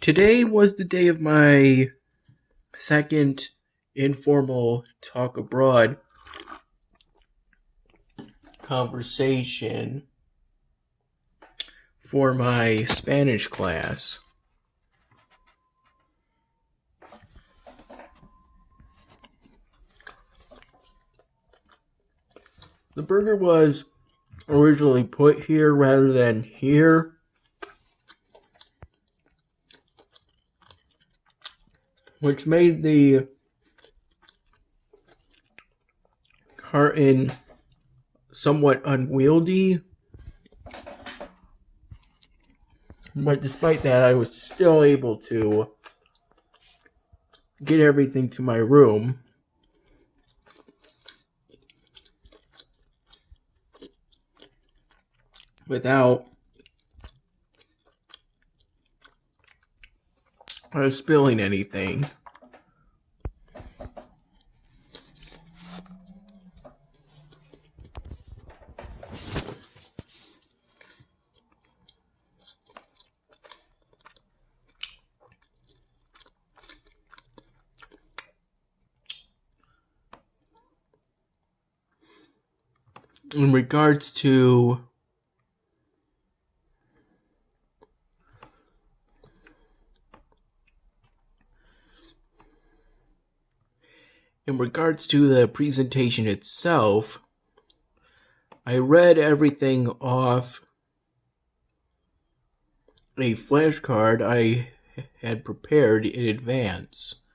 Today was the day of my second informal talk abroad conversation for my Spanish class. The burger was originally put here rather than here. Which made the carton somewhat unwieldy. But despite that, I was still able to get everything to my room. Without spilling anything. In regards to the presentation itself, I read everything off a flashcard I had prepared in advance.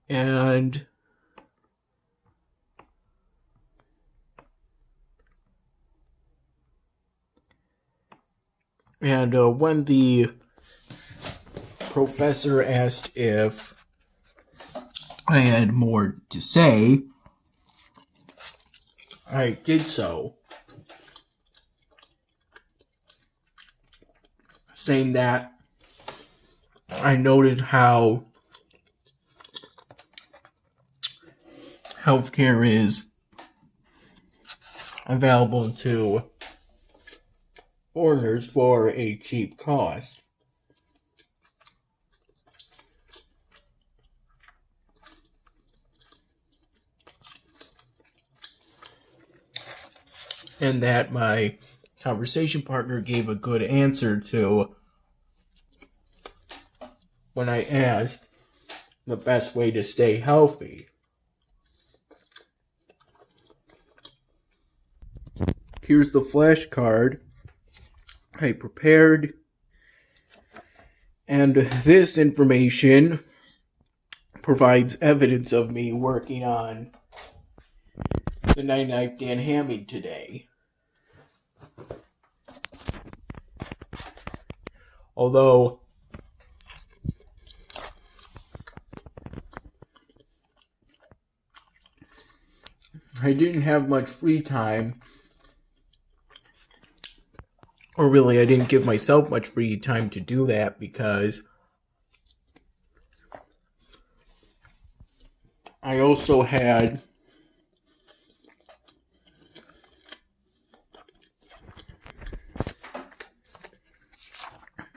And when the professor asked if I had more to say, I did so, saying that I noted how healthcare is available to foreigners for a cheap cost. And that my conversation partner gave a good answer to when I asked the best way to stay healthy. Here's the flashcard I prepared, and this information provides evidence of me working on the 99th Dan Hamming today. Although I didn't have much free time, or really I didn't give myself much free time to do that because I also had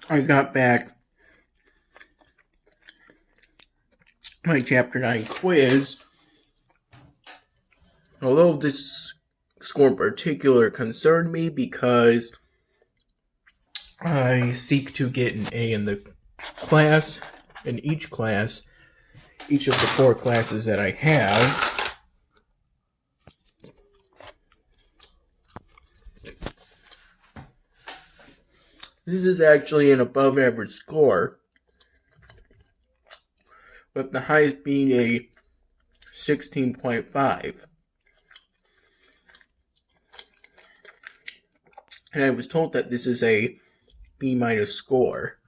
I got back my Chapter 9 quiz. Although this score in particular concerned me because I seek to get an A in the class, in each of the 4 classes that I have. This is actually an above average score, with the highest being a 16.5. And I was told that this is a B- score.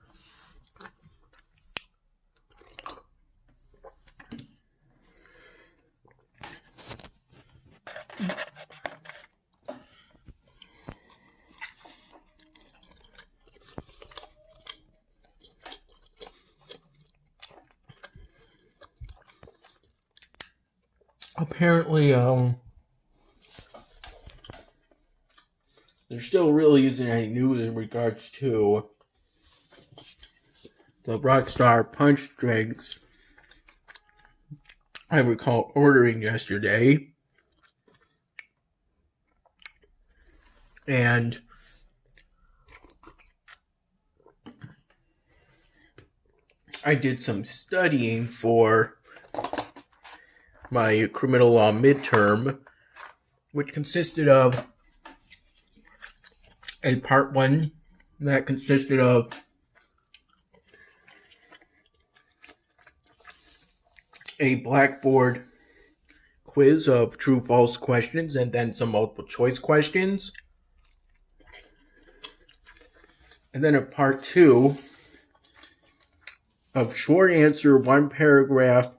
Apparently, there still really isn't any news in regards to the Rockstar Punch drinks I recall ordering yesterday. And I did some studying for my criminal law midterm, which consisted of a part one that consisted of a Blackboard quiz of true-false questions and then some multiple choice questions. And then a part two of short answer, one paragraph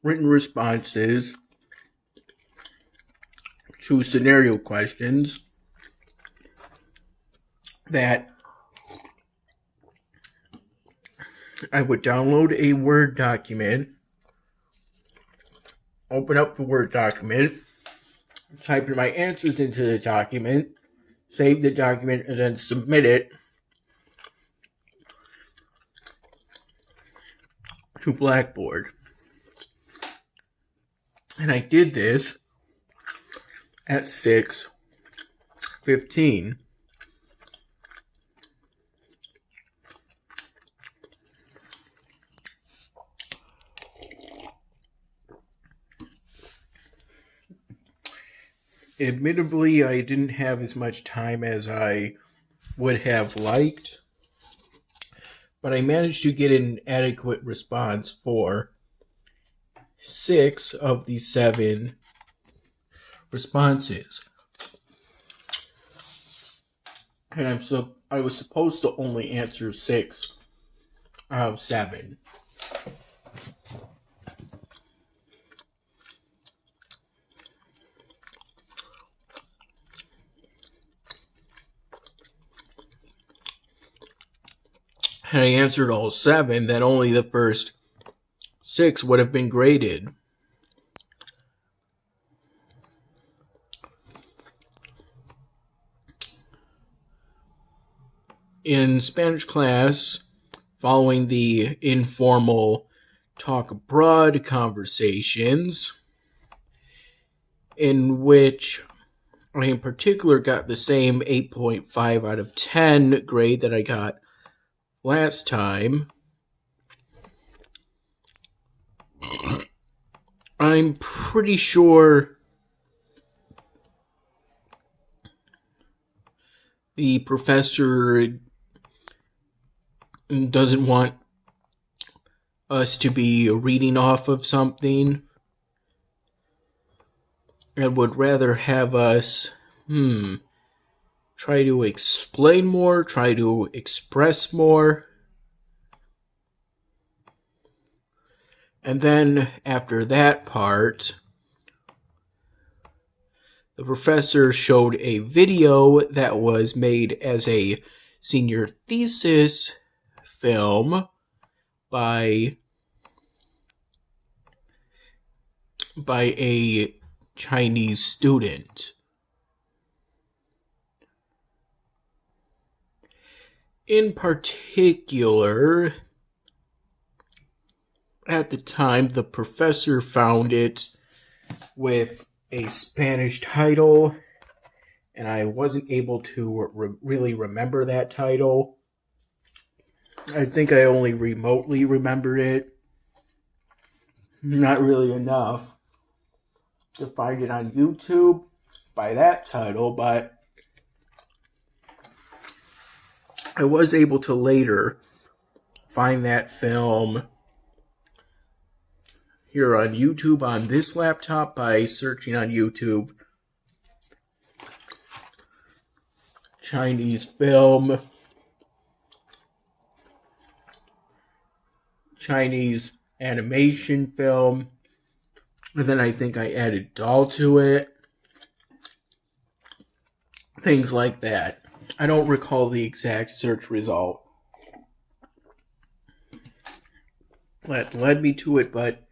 written responses to scenario questions that I would download a Word document, open up the Word document, type in my answers into the document, save the document, and then submit it to Blackboard. And I did this at 6:15. Admittedly, I didn't have as much time as I would have liked, but I managed to get an adequate response for 6 of the 7 responses. And I was supposed to only answer 6 out of 7. And I answered all 7, then only the first 6 would have been graded. In Spanish class, following the informal talk abroad conversations, in which I in particular got the same 8.5 out of 10 grade that I got last time, I'm pretty sure the professor doesn't want us to be reading off of something and would rather have us try to explain more, try to express more. And then after that part, the professor showed a video that was made as a senior thesis film by a Chinese student. In particular, at the time, the professor found it with a Spanish title, and I wasn't able to really remember that title. I think I only remotely remembered it. Not really enough to find it on YouTube by that title, but I was able to later find that film here on YouTube on this laptop by searching on YouTube Chinese film, Chinese animation film, and then I think I added doll to it. Things like that. I don't recall the exact search result that led me to it, but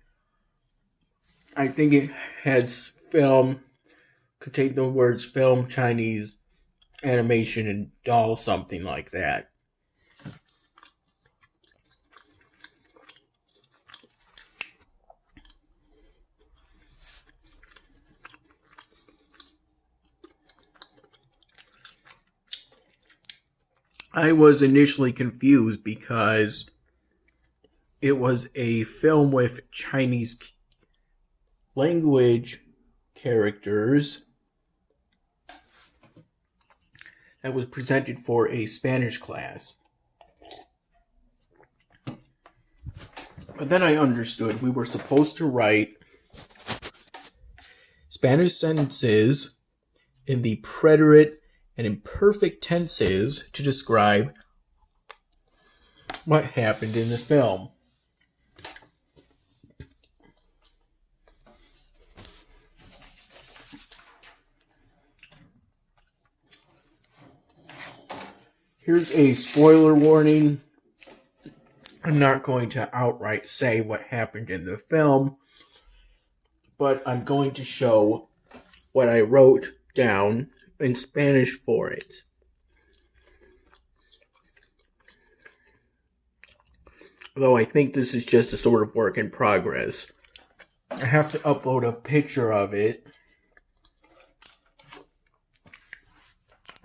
I think it has film, contained the words film, Chinese animation, and doll, something like that. I was initially confused because it was a film with Chinese language characters that was presented for a Spanish class. But then I understood we were supposed to write Spanish sentences in the preterite and imperfect tenses to describe what happened in the film. Here's a spoiler warning. I'm not going to outright say what happened in the film, but I'm going to show what I wrote down in Spanish for it. Though I think this is just a sort of work in progress. I have to upload a picture of it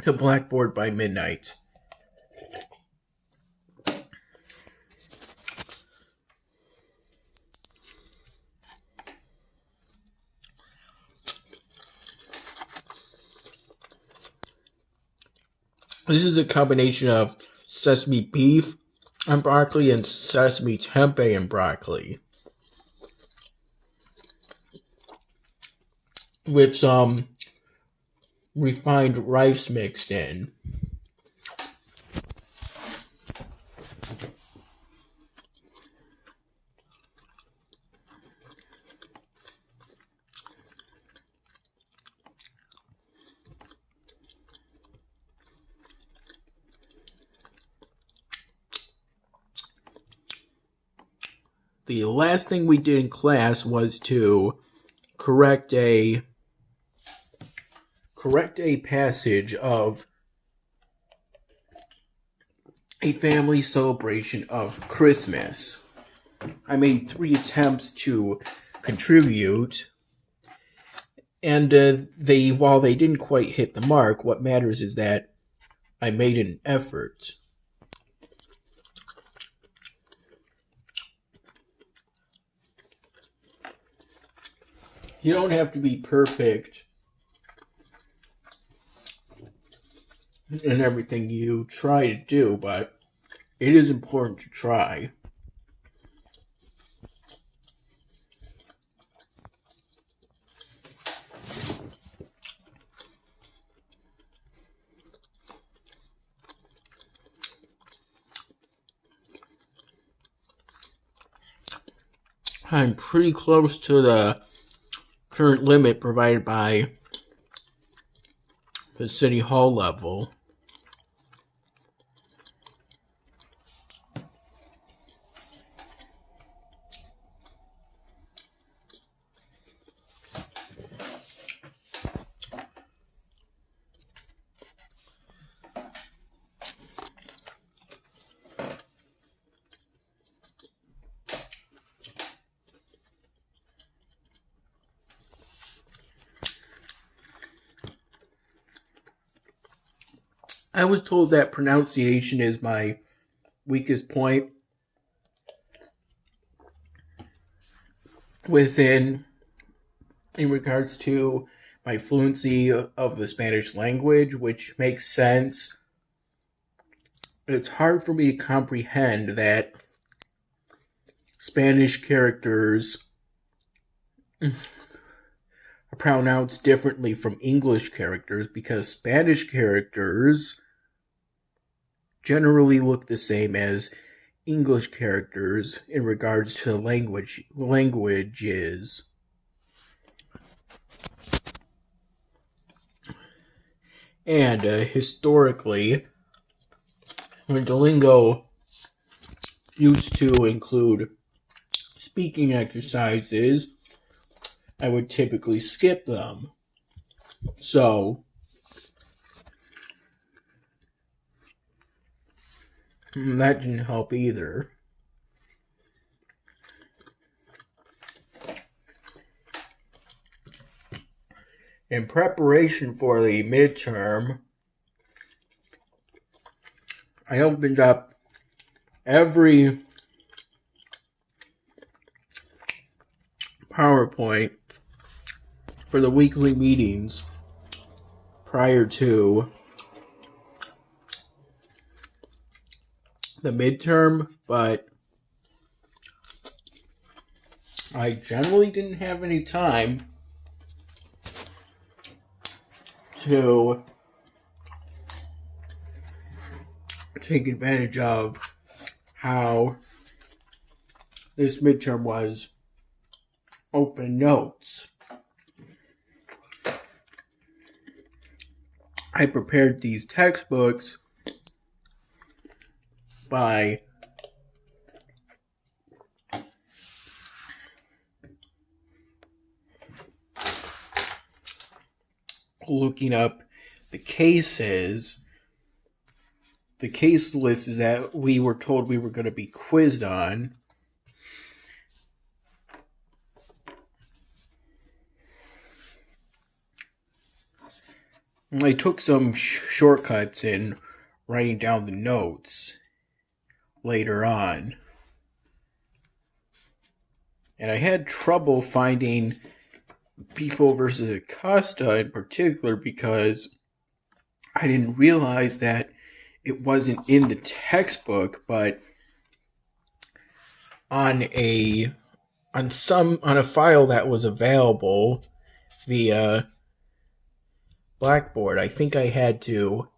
to Blackboard by midnight. This is a combination of sesame beef and broccoli and sesame tempeh and broccoli, with some refined rice mixed in. The last thing we did in class was to correct a passage of a family celebration of Christmas. I made 3 attempts to contribute, and while they didn't quite hit the mark, what matters is that I made an effort. You don't have to be perfect in everything you try to do, but it is important to try. I'm pretty close to the current limit provided by the City Hall level. I was told that pronunciation is my weakest point in regards to my fluency of the Spanish language, which makes sense. It's hard for me to comprehend that Spanish characters are pronounced differently from English characters, because Spanish characters generally look the same as English characters in regards to languages. And historically, when Duolingo used to include speaking exercises, I would typically skip them. So that didn't help either. In preparation for the midterm, I opened up every PowerPoint for the weekly meetings prior to the midterm, but I generally didn't have any time to take advantage of how this midterm was open notes. I prepared these textbooks by looking up the cases, the case list is that we were told we were going to be quizzed on. And I took some shortcuts in writing down the notes later on. And I had trouble finding People versus Acosta in particular because I didn't realize that it wasn't in the textbook, but on a file that was available via Blackboard. I think I had to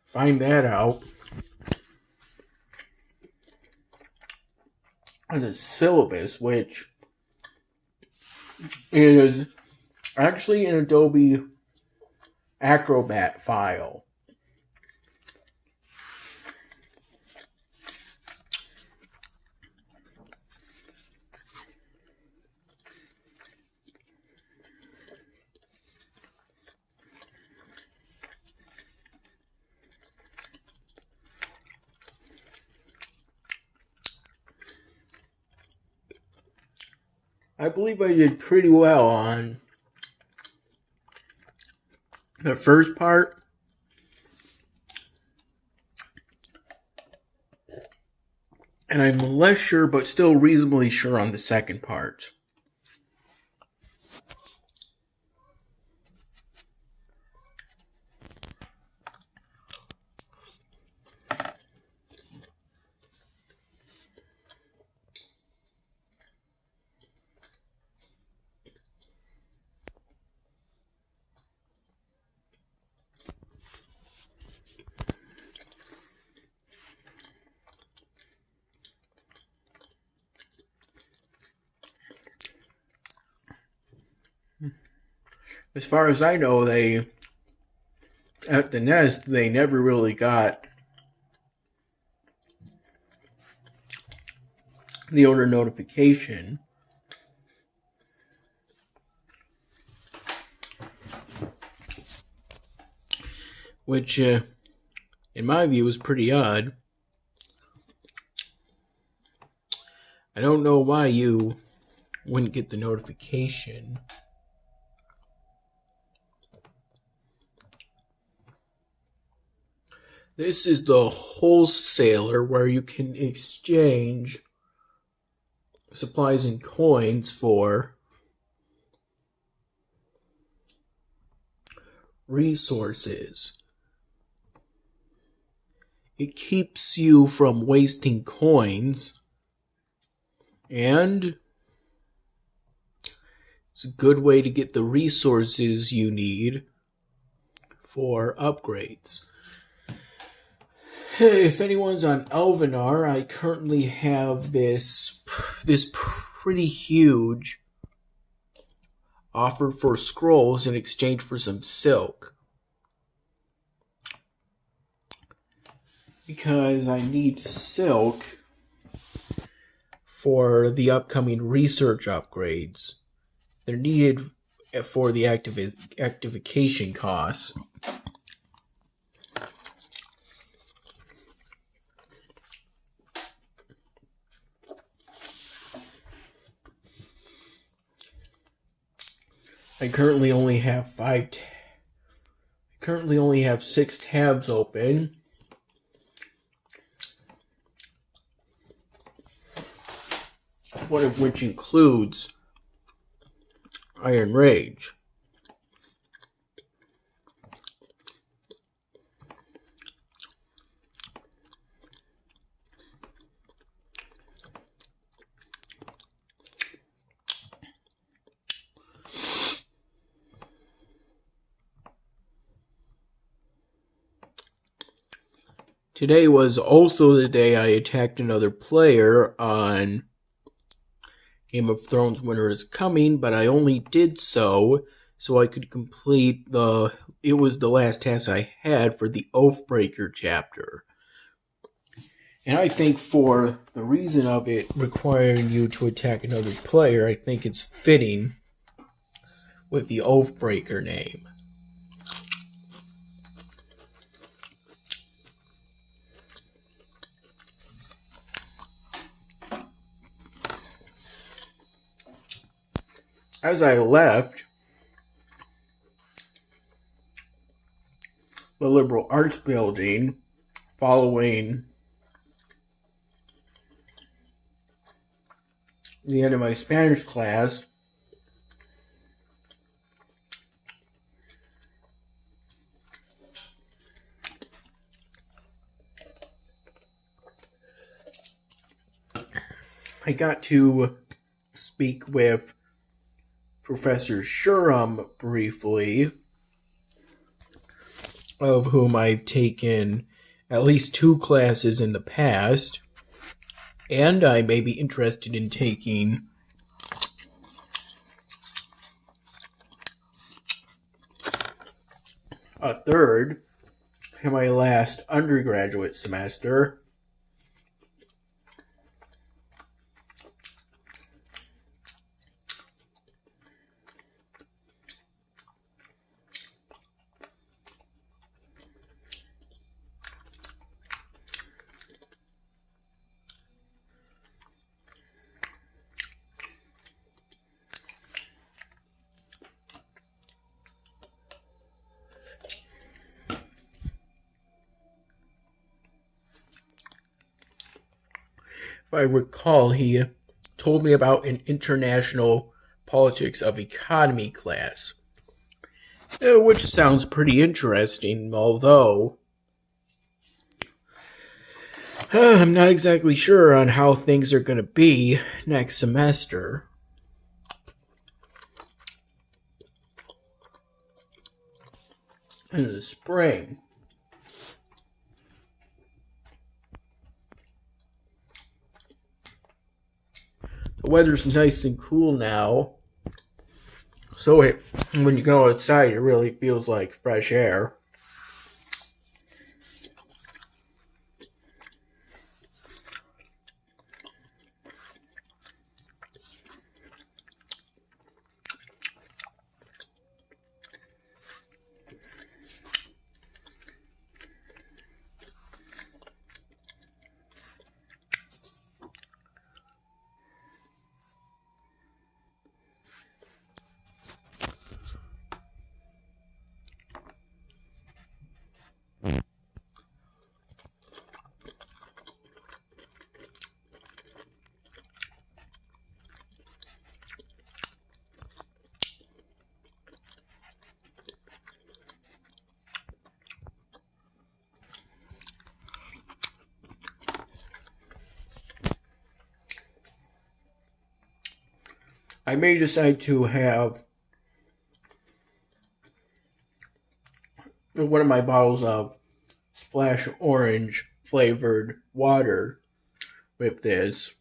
find that out on the syllabus, which is actually an Adobe Acrobat file. I believe I did pretty well on the first part. And I'm less sure, but still reasonably sure on the second part. As far as I know, at the Nest, they never really got the order notification. Which, in my view, is pretty odd. I don't know why you wouldn't get the notification. This is the wholesaler where you can exchange supplies and coins for resources. It keeps you from wasting coins, and it's a good way to get the resources you need for upgrades. If anyone's on Elvenar, I currently have this pretty huge offer for scrolls in exchange for some silk. Because I need silk for the upcoming research upgrades. They're needed for the activation costs. I currently only have 5 currently only have 6 tabs open. One of which includes Iron Rage. Today was also the day I attacked another player on Game of Thrones Winter is Coming, but I only did so I could complete it was the last task I had for the Oathbreaker chapter. And I think for the reason of it requiring you to attack another player, I think it's fitting with the Oathbreaker name. As I left the Liberal Arts Building following the end of my Spanish class, I got to speak with Professor Shuram briefly, of whom I've taken at least 2 classes in the past, and I may be interested in taking a third in my last undergraduate semester. If I recall, he told me about an international politics of economy class, which sounds pretty interesting, although I'm not exactly sure on how things are going to be next semester. In the spring. The weather's nice and cool now, so when you go outside, it really feels like fresh air. I may decide to have one of my bottles of Splash Orange flavored water with this.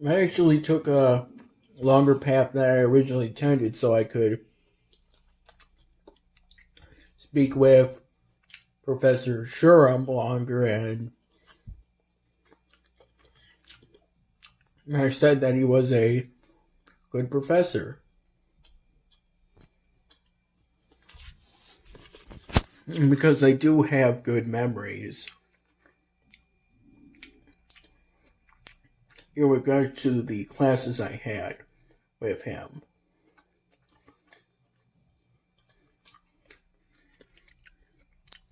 I actually took a longer path than I originally intended so I could speak with Professor Shuram longer, and I said that he was a good professor. Because I do have good memories in regards to the classes I had with him.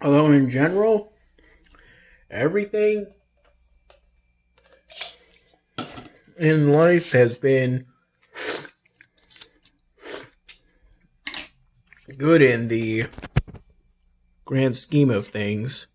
Although in general, everything in life has been good in the grand scheme of things.